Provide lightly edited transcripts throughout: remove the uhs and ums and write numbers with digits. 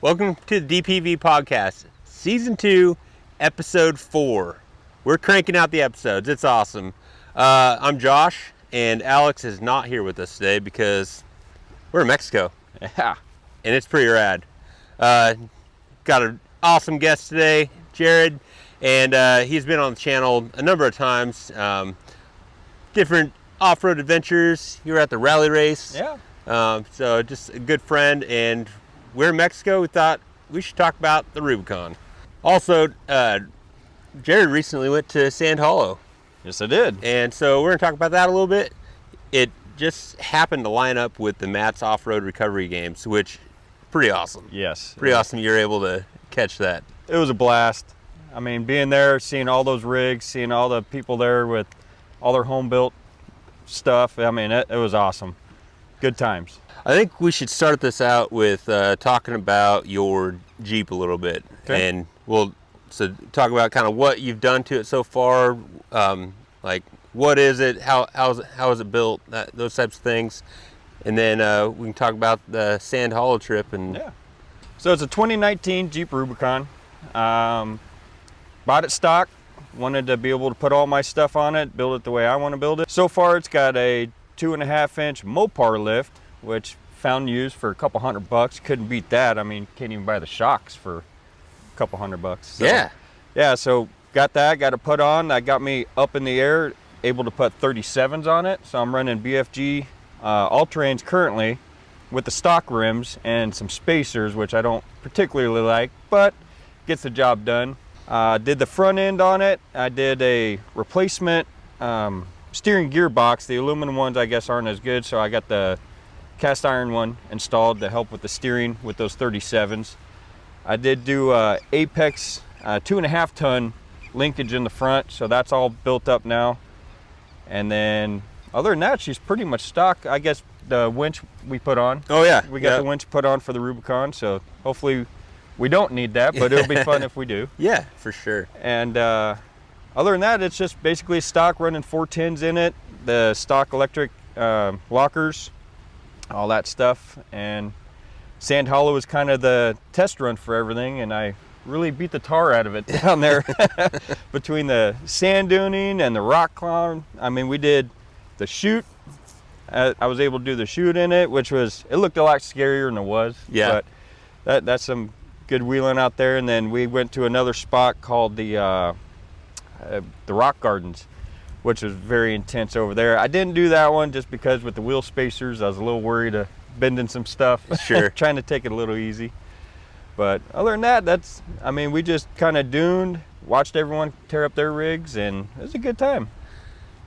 Welcome to the DPV Podcast, Season 2, Episode 4. We're cranking out the episodes. It's awesome. I'm Josh, and Alex is not here with us today because we're in Mexico. Yeah. And it's pretty rad. Got an awesome guest today, Jared, and he's been on the channel a number of times. Different off-road adventures. You were at the rally race. Yeah. So just a good friend, and we're in Mexico. We thought we should talk about the Rubicon. Also, Jared recently went to Sand Hollow. Yes, I did. And so we're going to talk about that a little bit. It just happened to line up with the Matt's Off-Road Recovery Games, which pretty awesome. Yes. Pretty awesome you're able to catch that. It was a blast. I mean, being there, seeing all those rigs, seeing all the people there with all their home-built stuff. I mean, it was awesome. Good times. I think we should start this out with talking about your Jeep a little bit. Okay. And we'll talk about kind of what you've done to it so far, like what is it, how is it built, those types of things. And then we can talk about the Sand Hollow trip. And Yeah. So it's a 2019 Jeep Rubicon. Bought it stock. Wanted to be able to put all my stuff on it, build it the way I want to build it. So far, it's got a 2.5-inch Mopar lift, which found used for a couple $100. Couldn't beat that. I mean, can't even buy the shocks for a couple $100. So, yeah, so got that, got it put on. That got me up in the air, able to put 37s on it. So I'm running BFG all-terrains currently with the stock rims and some spacers, which I don't particularly like, but gets the job done. Did the front end on it. I did a replacement steering gearbox. The aluminum ones, I guess, aren't as good, so I got the cast iron one installed to help with the steering with those 37s. I did do Apex 2.5 ton linkage in the front, so that's all built up now. And then other than that, she's pretty much stock. I guess the winch we put on. Oh yeah, we got the winch put on for the Rubicon, so hopefully we don't need that, but it'll be fun if we do. Yeah, for sure. And other than that, it's just basically stock, running 410s in it, the stock electric lockers, all that stuff. And Sand Hollow is kind of the test run for everything, and I really beat the tar out of it down there between the sand duning and the rock climb. I mean, we did the chute. I was able to do the chute in it, which was, it looked a lot scarier than it was. Yeah. But that's some good wheeling out there. And then we went to another spot called the Rock Gardens, which was very intense over there. I didn't do that one just because with the wheel spacers, I was a little worried of bending some stuff. Sure. Trying to take it a little easy. But other than that, we just kind of duned, watched everyone tear up their rigs, and it was a good time.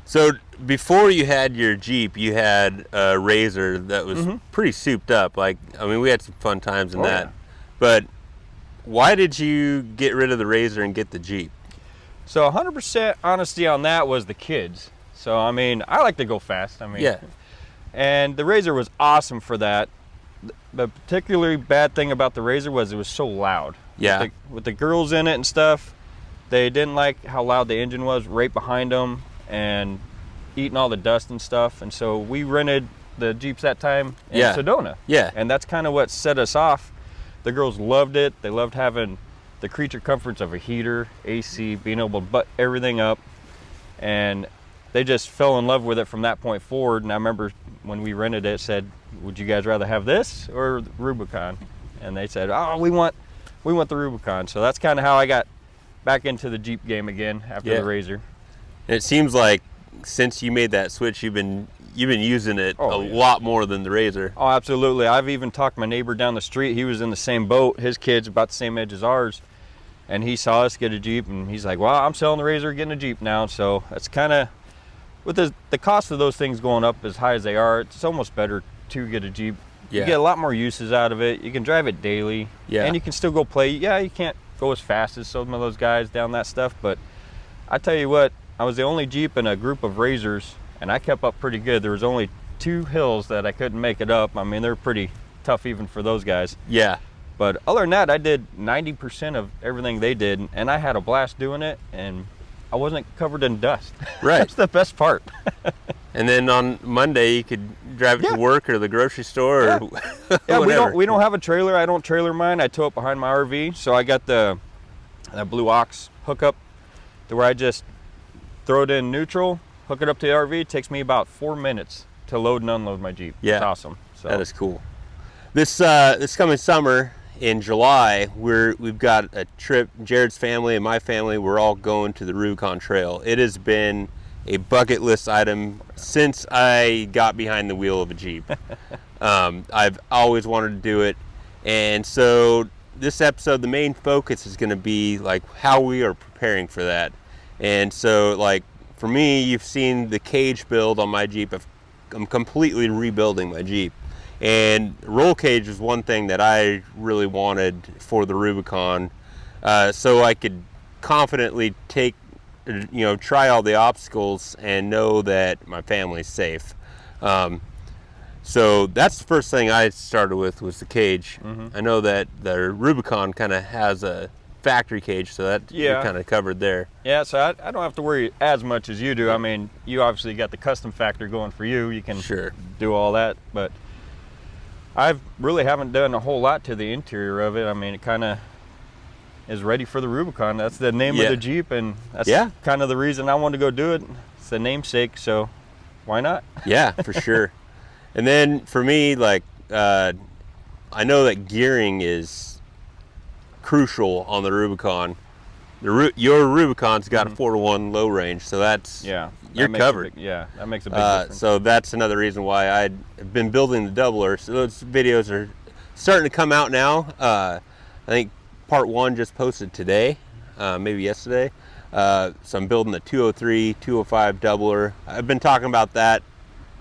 So before you had your Jeep, you had a Razor that was pretty souped up. Like, I mean, we had some fun times in that. Yeah. But why did you get rid of the Razor and get the Jeep? So 100% honesty on that was the kids. So, I mean, I like to go fast. I mean, yeah. And the Razor was awesome for that. The particularly bad thing about the Razor was it was so loud. Yeah. With the girls in it and stuff, they didn't like how loud the engine was right behind them and eating all the dust and stuff. And so we rented the Jeeps that time in Sedona. Yeah. And that's kind of what set us off. The girls loved it. They loved having the creature comforts of a heater, AC, being able to butt everything up. And they just fell in love with it from that point forward. And I remember when we rented it, said, would you guys rather have this or the Rubicon? And they said, oh, we want the Rubicon. So that's kind of how I got back into the Jeep game again after the Razor. And it seems like since you made that switch, you've been using it a lot more than the Razor. Oh, absolutely. I've even talked to my neighbor down the street. He was in the same boat. His kid's about the same age as ours. And he saw us get a Jeep, and he's like, well, I'm selling the Razor, getting a Jeep now. So that's kind of, with the cost of those things going up as high as they are, it's almost better to get a Jeep. Yeah. You get a lot more uses out of it. You can drive it daily. Yeah. And you can still go play. Yeah, you can't go as fast as some of those guys down that stuff. But I tell you what, I was the only Jeep in a group of Razors, and I kept up pretty good. There was only 2 hills that I couldn't make it up. I mean, they're pretty tough even for those guys. Yeah. But other than that, I did 90% of everything they did, and I had a blast doing it, and I wasn't covered in dust. Right. That's the best part. And then on Monday you could drive it to work or the grocery store or Yeah, we don't have a trailer. I don't trailer mine. I tow it behind my RV. So I got that Blue Ox hookup to where I just throw it in neutral, hook it up to the RV. It takes me about 4 minutes to load and unload my Jeep. Yeah. It's awesome. So that is cool. This coming summer in July, we've got a trip. Jared's family and my family, we're all going to the Rubicon Trail. It has been a bucket list item since I got behind the wheel of a Jeep. I've always wanted to do it, and so this episode, the main focus is going to be like how we are preparing for that. And so, like for me, you've seen the cage build on my Jeep. I'm completely rebuilding my Jeep, and roll cage is one thing that I really wanted for the Rubicon, so I could confidently try all the obstacles and know that my family's safe. So that's the first thing I started with, was the cage. I know that the Rubicon kind of has a factory cage, so that you're kind of covered there. Yeah, so I don't have to worry as much as you do. I mean, you obviously got the custom factory going for you. You can do all that, but I really haven't done a whole lot to the interior of it. I mean, it kind of is ready for the Rubicon. That's the name of the Jeep, and that's kind of the reason I wanted to go do it. It's the namesake, so why not? Yeah, for sure. And then for me, like, I know that gearing is crucial on the Rubicon. Your Rubicon's got a 4-to-1 low range, so that's you're covered. That makes a big difference. So that's another reason why I've been building the doubler. So those videos are starting to come out now. I think part 1 just posted today, maybe yesterday. So I'm building the 203, 205 doubler. I've been talking about that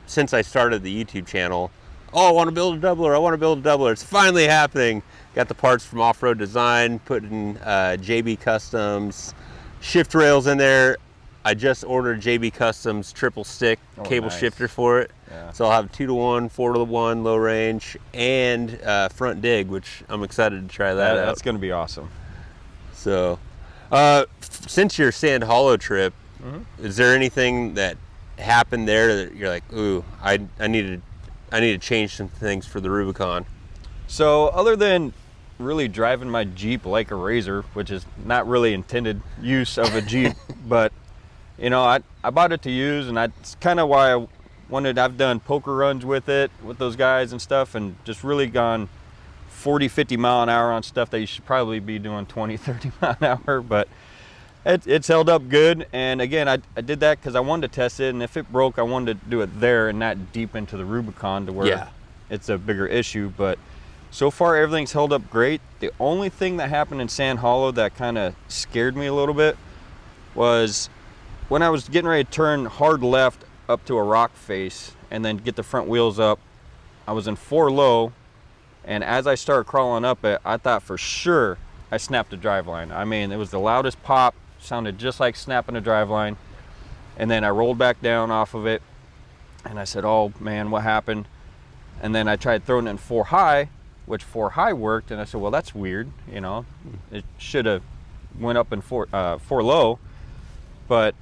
since I started the YouTube channel. Oh, I want to build a doubler. I want to build a doubler. It's finally happening. Got the parts from Off-Road Design, put in JB Customs, shift rails in there. I just ordered JB Customs triple stick cable shifter for it. So I'll have 2-to-1, 4-to-1 low range, and front dig, which I'm excited to try that out. That's going to be awesome. So, since your Sand Hollow trip, is there anything that happened there that you're like, ooh, I need to change some things for the Rubicon? So other than really driving my Jeep like a razor, which is not really intended use of a Jeep, but I bought it to use, and that's kind of why I've done poker runs with it, with those guys and stuff, and just really gone 40, 50 mile an hour on stuff that you should probably be doing 20, 30 mile an hour, but it's held up good. And again, I did that because I wanted to test it, and if it broke, I wanted to do it there and not deep into the Rubicon to where it's a bigger issue. But so far, everything's held up great. The only thing that happened in Sand Hollow that kind of scared me a little bit was when I was getting ready to turn hard left up to a rock face and then get the front wheels up. I was in 4 low, and as I started crawling up it, I thought for sure I snapped the driveline. I mean, it was the loudest pop, sounded just like snapping a driveline. And then I rolled back down off of it, and I said, oh man, what happened? And then I tried throwing it in 4 high, which 4 high worked, and I said, well, that's weird, it should have went up in 4 low, but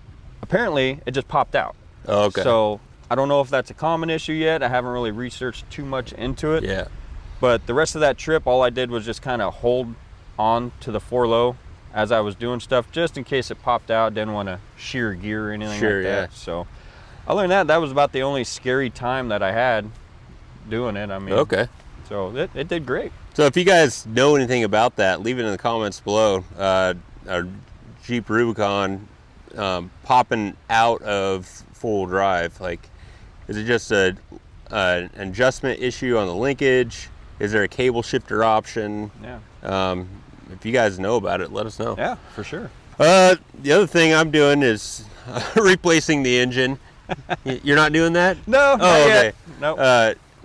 apparently it just popped out. Oh, okay. So I don't know if that's a common issue yet. I haven't really researched too much into it. Yeah. But the rest of that trip, all I did was just kind of hold on to the 4 low as I was doing stuff, just in case it popped out. Didn't want to shear gear or anything like that. So other than that was about the only scary time that I had doing it. I mean, so it did great. So if you guys know anything about that, leave it in the comments below. Our Jeep Rubicon popping out of 4-wheel drive, like, is it just an adjustment issue on the linkage? Is there a cable shifter option? If you guys know about it, let us know. Yeah, for sure. The other thing I'm doing is replacing the engine. You're not doing that? No. Oh, okay. Nope.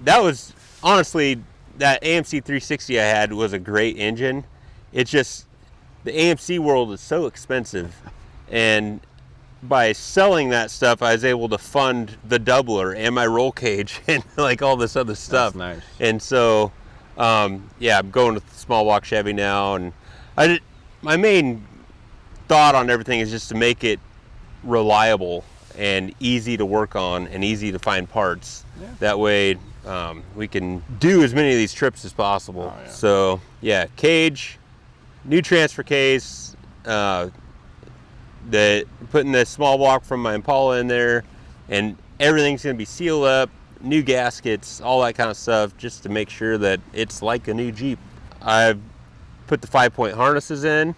That was honestly, that AMC 360 I had was a great engine. It's just the AMC world is so expensive, and by selling that stuff, I was able to fund the doubler and my roll cage and like all this other stuff. That's nice. And so, I'm going with the small block Chevy now, and my main thought on everything is just to make it reliable. and easy to work on and easy to find parts. Yeah. That way we can do as many of these trips as possible. Oh, yeah. So yeah, cage, new transfer case, putting the small block from my Impala in there, and everything's going to be sealed up, new gaskets, all that kind of stuff, just to make sure that it's like a new Jeep. I've put the 5-point harnesses in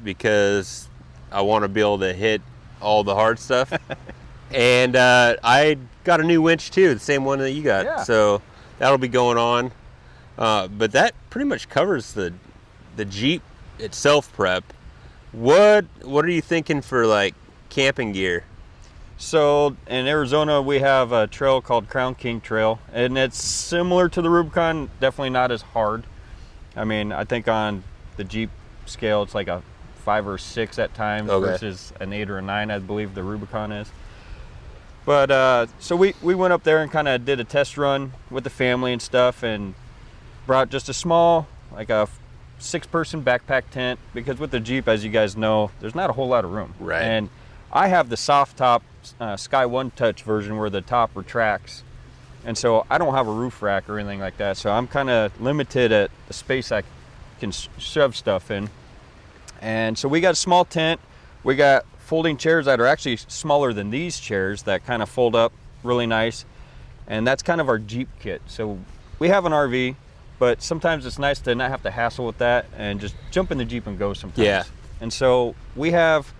because I want to be able to hit all the hard stuff. And I got a new winch too, the same one that you got. Yeah. So that'll be going on. But that pretty much covers the Jeep itself prep. What are you thinking for like camping gear? So in Arizona, we have a trail called Crown King Trail, and it's similar to the Rubicon, definitely not as hard. I mean, I think on the Jeep scale, it's like a 5 or 6 at times versus an 8 or a 9, I believe the Rubicon is. But so we went up there and kind of did a test run with the family and stuff, and brought just a small, like a 6-person backpack tent, because with the Jeep, as you guys know, there's not a whole lot of room. Right. And I have the soft top Sky One Touch version where the top retracts, and so I don't have a roof rack or anything like that, so I'm kind of limited at the space I can shove stuff in. And so we got a small tent, we got folding chairs that are actually smaller than these chairs that kind of fold up really nice, and that's kind of our Jeep kit. So we have an RV, but sometimes it's nice to not have to hassle with that and just jump in the Jeep and go sometimes. Yeah. And so we have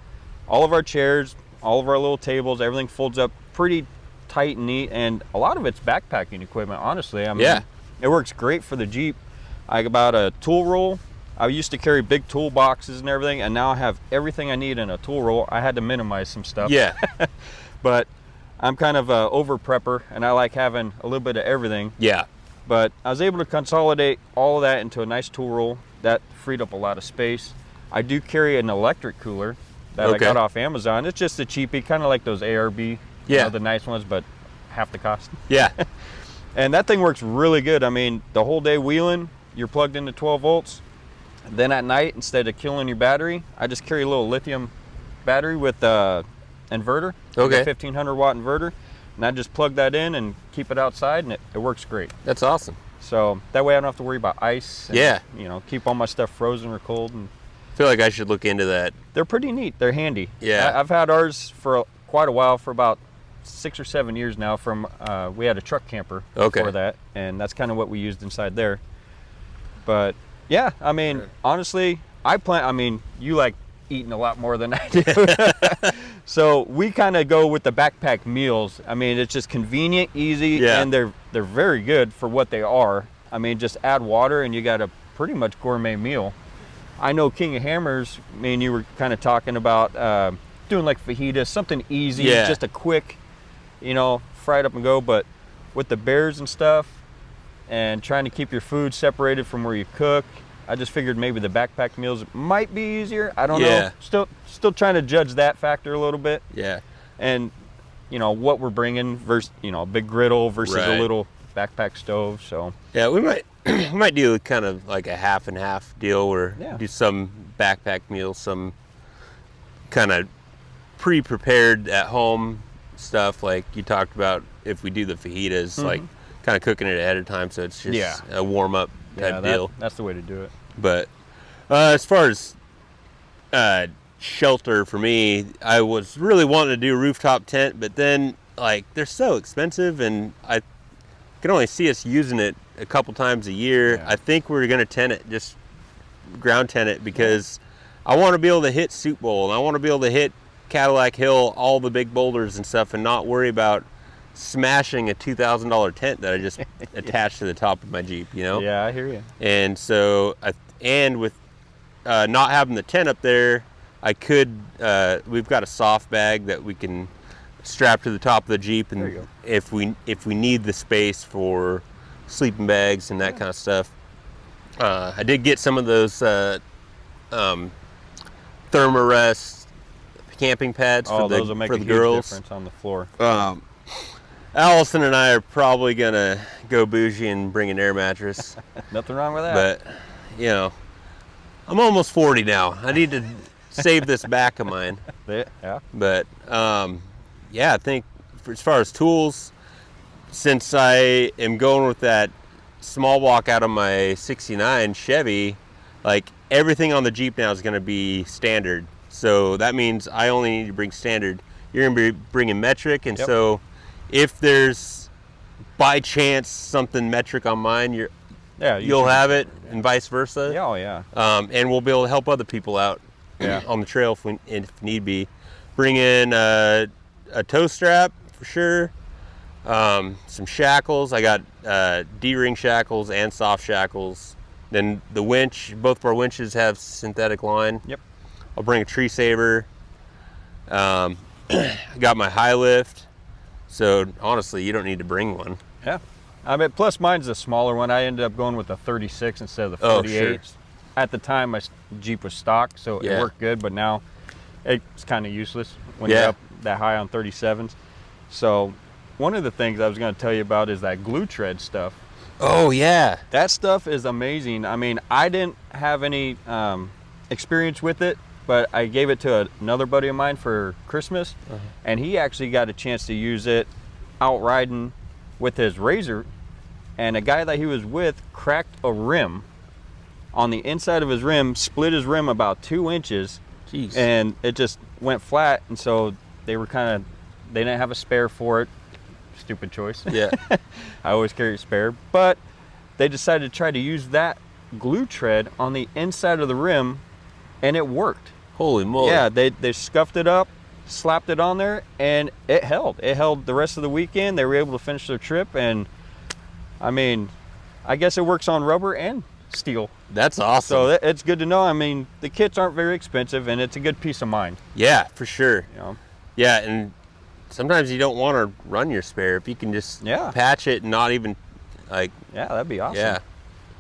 all of our chairs, all of our little tables, everything folds up pretty tight and neat, and a lot of it's backpacking equipment, honestly. I mean, Yeah. It works great for the Jeep. I got a tool roll. I used to carry big tool boxes and everything, and now I have everything I need in a tool roll. I had to minimize some stuff. Yeah. But I'm kind of a over prepper, and I like having a little bit of everything. Yeah. But I was able to consolidate all of that into a nice tool roll. That freed up a lot of space. I do carry an electric cooler that I got off Amazon. It's just a cheapie, kind of like those ARB, the nice ones, but half the cost. Yeah. And that thing works really good. I mean, the whole day wheeling, you're plugged into 12 volts. Then at night, instead of killing your battery, I just carry a little lithium battery with inverter, like a 1500 watt inverter, and I just plug that in and keep it outside, and it works great. That's awesome. So that way I don't have to worry about ice. And, you know, keep all my stuff frozen or cold. And I feel like I should look into that. they're pretty neat. They're handy. Yeah. I've had ours for quite a while, for about 6 or 7 years now. From we had a truck camper before that, and that's kind of what we used inside there. But yeah, I mean, honestly, you like eating a lot more than I do. So we kind of go with the backpack meals. I mean, it's just convenient, easy, and they're very good for what they are. I mean, just add water and you got a pretty much gourmet meal. I know King of Hammers, me and you were kind of talking about doing like fajitas, something easy, just a quick, fry it up and go. But with the bears and stuff, and trying to keep your food separated from where you cook, I just figured maybe the backpack meals might be easier. I don't know. Still trying to judge that factor a little bit. Yeah. And what we're bringing versus a big griddle versus a little backpack stove. So yeah, we might do kind of like a half and half deal where do some backpack meals, some kind of pre-prepared at home stuff like you talked about. If we do the fajitas, like kind of cooking it ahead of time, so it's just a warm-up type deal. That's the way to do it. But as far as shelter for me, I was really wanting to do a rooftop tent, but then like they're so expensive, and I can only see us using it a couple times a year. I think we're gonna just ground tent it, because I want to be able to hit Soup Bowl, and I want to be able to hit Cadillac Hill, all the big boulders and stuff, and not worry about smashing a $2,000 tent that I just attached to the top of my Jeep, Yeah, I hear you. And so, with not having the tent up there, I could, we've got a soft bag that we can strap to the top of the Jeep, and if we need the space for sleeping bags and that kind of stuff. I did get some of those Thermarest camping pads for those will make for a the huge girls. difference on the floor. Allison and I are probably gonna go bougie and bring an air mattress. Nothing wrong with that. But I'm almost 40 now. I need to save this back of mine. Yeah. But yeah, I think as far as tools, since I am going with that small walk out of my 69 Chevy, like everything on the Jeep now is going to be standard. So that means I only need to bring standard. You're going to be bringing metric, and so if there's by chance something metric on mine, you'll have it, and vice versa. Yeah, oh yeah. And we'll be able to help other people out on the trail if need be. Bring in a toe strap for sure. Some shackles. I got D-ring shackles and soft shackles. Then the winch. Both of our winches have synthetic line. Yep. I'll bring a tree saver. I got my high lift. So honestly, you don't need to bring one. Yeah. I mean, plus mine's a smaller one. I ended up going with a 36 instead of the 48. Oh, sure. At the time, my Jeep was stock, so it worked good, but now it's kind of useless when you're up that high on 37s. So one of the things I was going to tell you about is that GlueTread stuff. Oh, yeah. That stuff is amazing. I mean, I didn't have any experience with it, but I gave it to another buddy of mine for Christmas, and he actually got a chance to use it out riding with his Razor, and a guy that he was with cracked a rim on the inside of his rim, split his rim about 2 inches. Jeez. And it just went flat, and so they didn't have a spare for it. Stupid choice. Yeah. I always carry a spare, but they decided to try to use that GlueTread on the inside of the rim, and it worked. Holy moly. Yeah, they scuffed it up, slapped it on there, and it held. It held the rest of the weekend. They were able to finish their trip, and I mean, I guess it works on rubber and steel. That's awesome. So it's good to know. I mean, the kits aren't very expensive, and it's a good peace of mind. Yeah, for sure. You know? Yeah, and sometimes you don't want to run your spare if you can just patch it and not even like. Yeah, that'd be awesome. Yeah.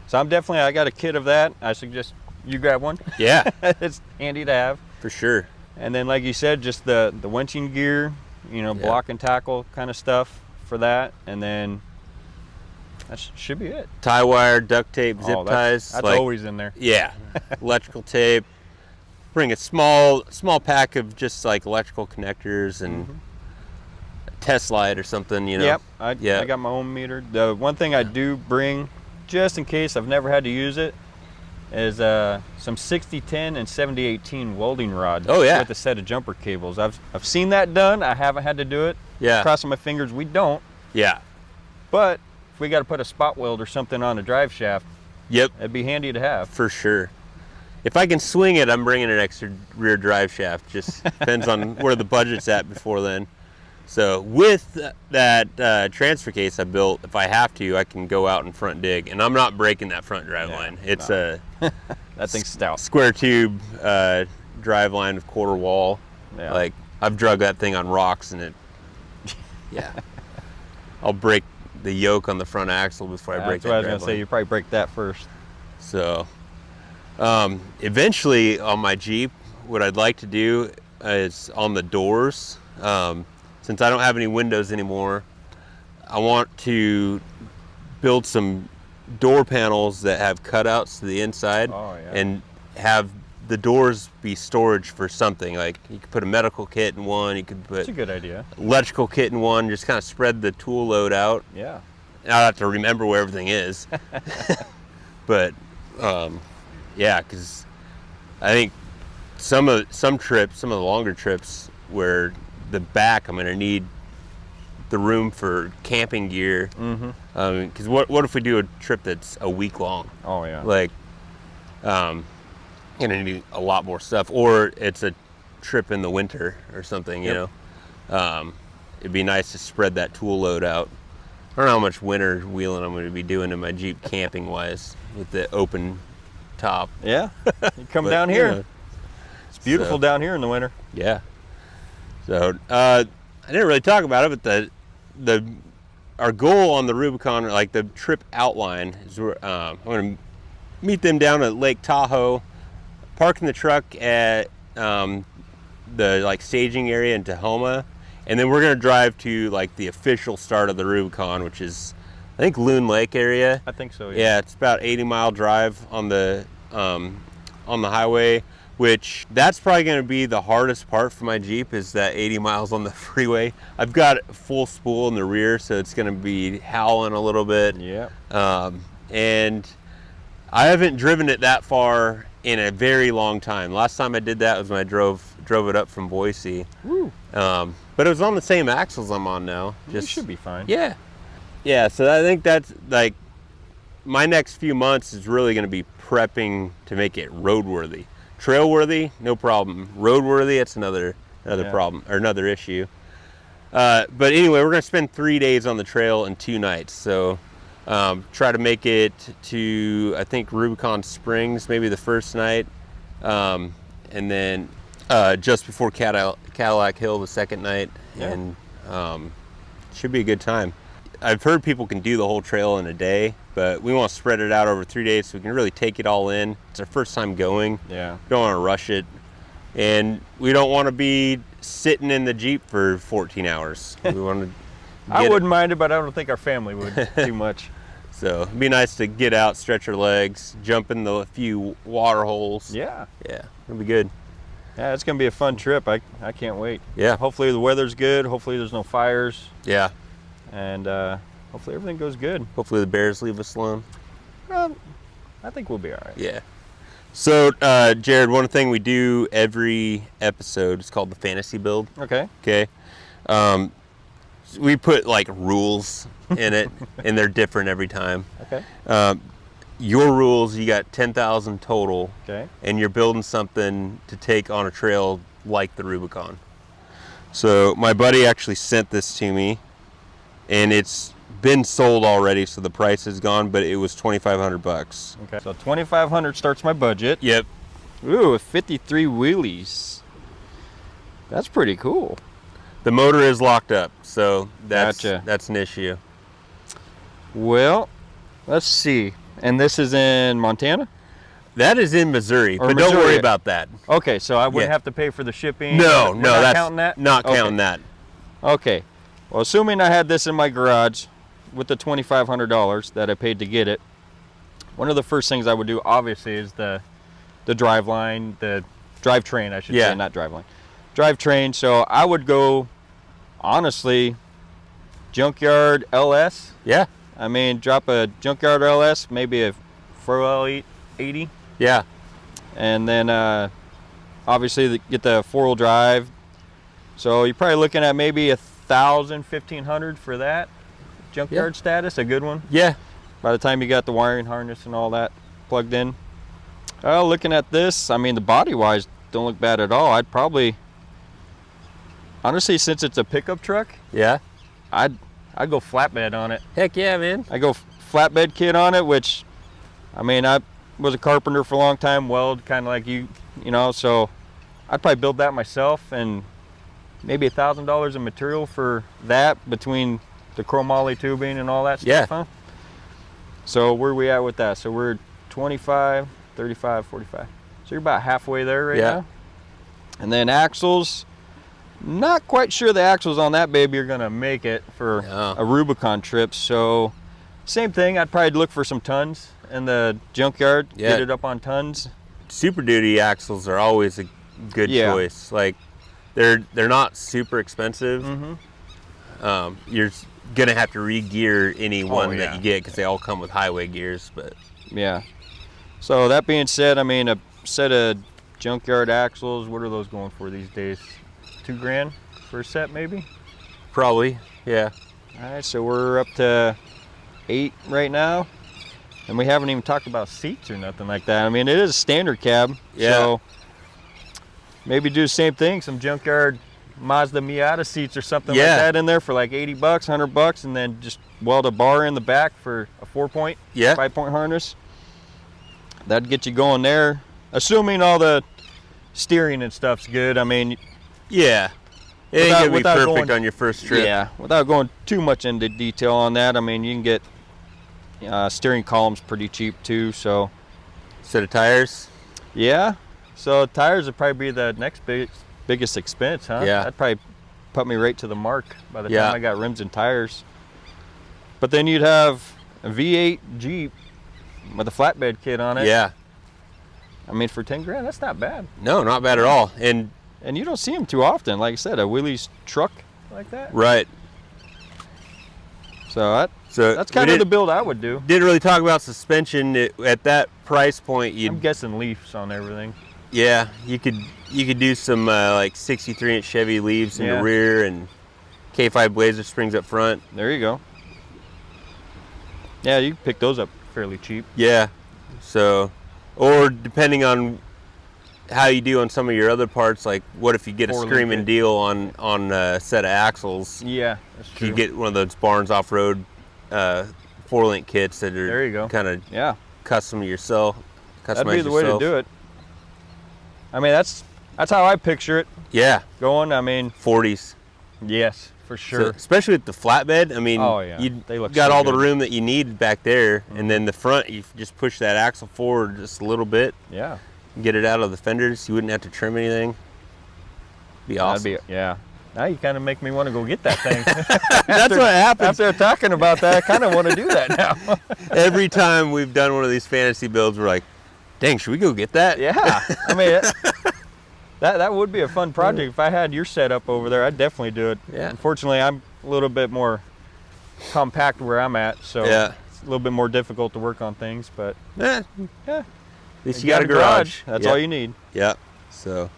So I got a kit of that. I suggest you grab one. Yeah. It's handy to have. For sure. And then, like you said, just the winching gear, block and tackle kind of stuff for that, and then that should be it. Tie wire, duct tape, zip ties. That's always in there. Yeah. Electrical tape. Bring a small pack of just like electrical connectors and a test light or something, Yep. I got my own meter. The one thing I do bring, just in case I've never had to use it, is some 6010 and 7018 welding rod. Oh yeah. With a set of jumper cables. I've seen that done. I haven't had to do it. Yeah. Crossing my fingers we don't. Yeah. But if we got to put a spot weld or something on a drive shaft, it'd be handy to have. For sure. If I can swing it, I'm bringing an extra rear drive shaft. Just depends on where the budget's at before then. So with that transfer case I built, if I have to, I can go out and front dig, and I'm not breaking that front drive line. It's a that thing's stout. Square tube drive line with quarter wall. Yeah. Like I've drug that thing on rocks, and it. Yeah. I'll break the yoke on the front axle before I break that drive line. That's what I was gonna say. You probably break that first. So, eventually on my Jeep, what I'd like to do is on the doors. Since I don't have any windows anymore, I want to build some door panels that have cutouts to the inside and have the doors be storage for something. Like you could put a medical kit in one, you could put That's a good idea. Electrical kit in one, just kind of spread the tool load out. Yeah. I'll have to remember where everything is. But yeah, because I think some of the longer trips where the back, I'm gonna need the room for camping gear. Because what if we do a trip that's a week long? Oh yeah. Like, gonna need a lot more stuff, or it's a trip in the winter or something. You know, it'd be nice to spread that tool load out. I don't know how much winter wheeling I'm going to be doing in my Jeep camping wise with the open top. Yeah, you come down here. You know, it's beautiful down here in the winter. Yeah. So I didn't really talk about it, but our goal on the Rubicon, like the trip outline, is I'm going to meet them down at Lake Tahoe, parking the truck at the like staging area in Tahoma, and then we're going to drive to like the official start of the Rubicon, which is I think Loon Lake area. I think so. Yeah, it's about 80-mile drive on the highway. which that's probably going to be the hardest part for my Jeep, is that 80 miles on the freeway. I've got full spool in the rear, so it's going to be howling a little bit. Yeah. And I haven't driven it that far in a very long time. Last time I did that was when I drove it up from Boise. Woo. But it was on the same axles I'm on now. You should be fine. Yeah. Yeah, so I think that's like my next few months is really going to be prepping to make it roadworthy. Trailworthy, no problem. Roadworthy, that's another problem, or another issue. But anyway, we're going to spend 3 days on the trail and 2 nights. So try to make it to, I think, Rubicon Springs, maybe the first night. And then just before Cadillac Hill the second night. Yeah. And should be a good time. I've heard people can do the whole trail in a day, but we want to spread it out over 3 days so we can really take it all in. It's our first time going. Yeah. We don't want to rush it. And we don't want to be sitting in the Jeep for 14 hours. We want to I wouldn't mind it, but I don't think our family would too much. So it'd be nice to get out, stretch our legs, jump in the few water holes. Yeah. Yeah, it'll be good. Yeah, it's going to be a fun trip. I can't wait. Yeah. Hopefully the weather's good. Hopefully there's no fires. Yeah. And hopefully everything goes good. Hopefully the bears leave us alone. I think we'll be all right. Yeah. So, Jared, one thing we do every episode is called the fantasy build. Okay. Okay. We put like rules in it, and they're different every time. Okay. Your rules, you got 10,000 total. Okay. And you're building something to take on a trail like the Rubicon. So my buddy actually sent this to me, and it's been sold already, so the price is gone, but it was $2,500. Okay. So 2,500 starts my budget. Yep. Ooh, 53 wheelies. That's pretty cool. The motor is locked up, so that's an issue. Well, let's see. And this is in Montana? That is in Missouri, Or but Missouri. don't worry about that. Okay, so I wouldn't have to pay for the shipping? No, We're no, not that's counting that? not Okay. counting that. Okay. Well, assuming I had this in my garage with the $2,500 that I paid to get it, one of the first things I would do, obviously, is the driveline, the drivetrain, I should say, not driveline. Drivetrain. So I would go, honestly, junkyard LS. Yeah. I mean, drop a junkyard LS, maybe a 4L80. Yeah. And then obviously get the 4-wheel drive. So you're probably looking at maybe $1,000, $1,500 for that junkyard status, a good one. Yeah. By the time you got the wiring harness and all that plugged in. Looking at this, I mean, the body-wise don't look bad at all. I'd probably, honestly, since it's a pickup truck, Yeah. I'd go flatbed on it. Heck yeah, man. I go flatbed kit on it, which, I mean, I was a carpenter for a long time, weld kind of like you know, so I'd probably build that myself, and maybe $1,000 of material for that between the chromoly tubing and all that stuff. Yeah. Huh? So where are we at with that? So we're 25, 35, 45. So you're about halfway there right now. And then axles, not quite sure the axles on that baby are gonna make it for a Rubicon trip. So same thing, I'd probably look for some tons in the junkyard, get it up on tons. Super Duty axles are always a good choice. Like they're not super expensive. You're gonna have to re-gear any one that you get because they all come with highway gears. But yeah. So that being said, I mean, a set of junkyard axles, what are those going for these days? $2,000 for a set, maybe? probably, yeah. All right, so we're up to 8 right now, and we haven't even talked about seats or nothing like that. I mean, it is a standard cab, so maybe do the same thing, some junkyard Mazda Miata seats or something like that in there for like $80, $100, and then just weld a bar in the back for a 4-point, 5-point harness. That'd get you going there, assuming all the steering and stuff's good. I mean, it ain't gonna be perfect on your first trip. Yeah, without going too much into detail on that, I mean, you can get steering columns pretty cheap too. So, set of tires. Yeah, so tires would probably be the next biggest expense, huh? Yeah, that'd probably put me right to the mark by the time I got rims and tires. But then you'd have a V8 Jeep with a flatbed kit on it. Yeah. I mean, for 10 grand, that's not bad. No, not bad at all. And you don't see them too often. Like I said, a Willys truck like that. right. So that's kind of the build I would do. Didn't really talk about suspension at that price point. I'm guessing leafs on everything. Yeah, you could do some like 63-inch Chevy leaves in the rear and K5 Blazer springs up front. There you go. Yeah, you can pick those up fairly cheap. Yeah. So, or depending on how you do on some of your other parts, like what if you get a screaming deal on a set of axles? Yeah, that's true. You get one of those Barnes off-road 4-link kits that are there you go. Kind of custom to yourself. That'd be the way to do it. I mean, that's how I picture it. Yeah. Going, I mean. 40s. Yes, for sure. So, especially with the flatbed. I mean, they look got so all good. the room that you need back there, and then the front, you just push that axle forward just a little bit. Yeah. Get it out of the fenders. You wouldn't have to trim anything. Be awesome. Yeah. Now you kind of make me want to go get that thing. That's what happens. After talking about that, I kind of want to do that now. Every time we've done one of these fantasy builds, we're like, dang, should we go get that? Yeah. I mean, that would be a fun project. If I had your setup over there, I'd definitely do it. Yeah. Unfortunately, I'm a little bit more compact where I'm at, so it's a little bit more difficult to work on things, but yeah. At least you got a garage. That's all you need. Yep. So,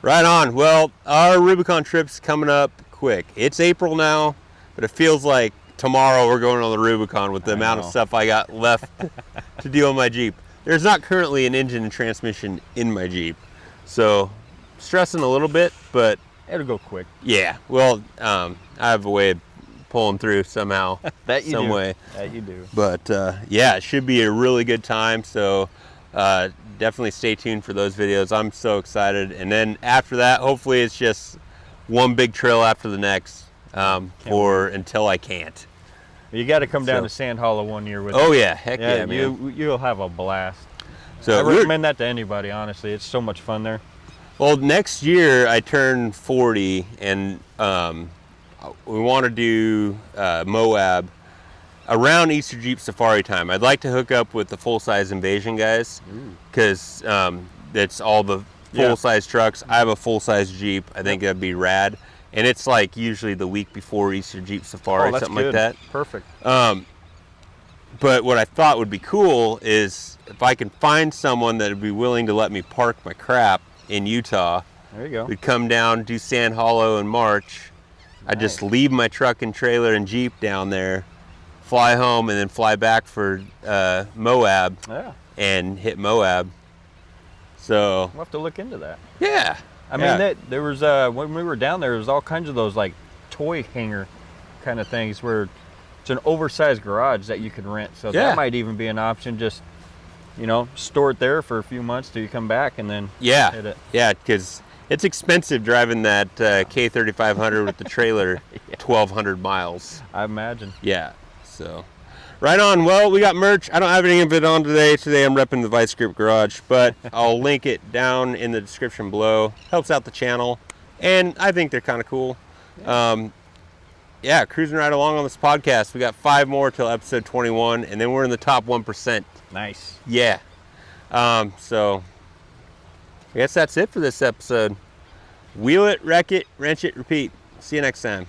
right on. Well, our Rubicon trip's coming up quick. It's April now, but it feels like tomorrow we're going on the Rubicon with the amount of stuff I got left to do on my Jeep. There's not currently an engine and transmission in my Jeep, so stressing a little bit, but it'll go quick. Yeah. Well, I have a way of pulling through somehow. Some way. That you do. But yeah, it should be a really good time. So definitely stay tuned for those videos. I'm so excited. And then after that, hopefully it's just one big trail after the next until I can't. You got to come down to Sand Hollow one year with Oh me. yeah, heck yeah, man. You'll have a blast. So I recommend that to anybody, honestly. It's so much fun there. Well, next year I turn 40, and we want to do Moab around Easter Jeep Safari time. I'd like to hook up with the full-size Invasion guys, because that's all the full-size trucks. I have a full-size Jeep. I think that'd be rad. And it's like usually the week before Easter Jeep Safari, something like that. Perfect. But what I thought would be cool is if I can find someone that would be willing to let me park my crap in Utah. There you go. We'd come down, do Sand Hollow in March. I'd just leave my truck and trailer and Jeep down there, fly home, and then fly back for Moab and hit Moab. So we'll have to look into that. Yeah. I mean, there was when we were down there was all kinds of those like toy hanger kind of things where it's an oversized garage that you could rent. So that might even be an option. Just store it there for a few months till you come back and then hit it. Yeah, because it's expensive driving that K3500 with the trailer 1,200 miles. I imagine. Yeah. So. Right on. Well, we got merch. I don't have any of it on today. Today I'm repping the Vice Grip Garage, but I'll link it down in the description below. Helps out the channel, and I think they're kind of cool. Cruising right along on this podcast. We got 5 more till episode 21, and then we're in the top 1%. Nice. Yeah. So I guess that's it for this episode. Wheel it, wreck it, wrench it, repeat. See you next time.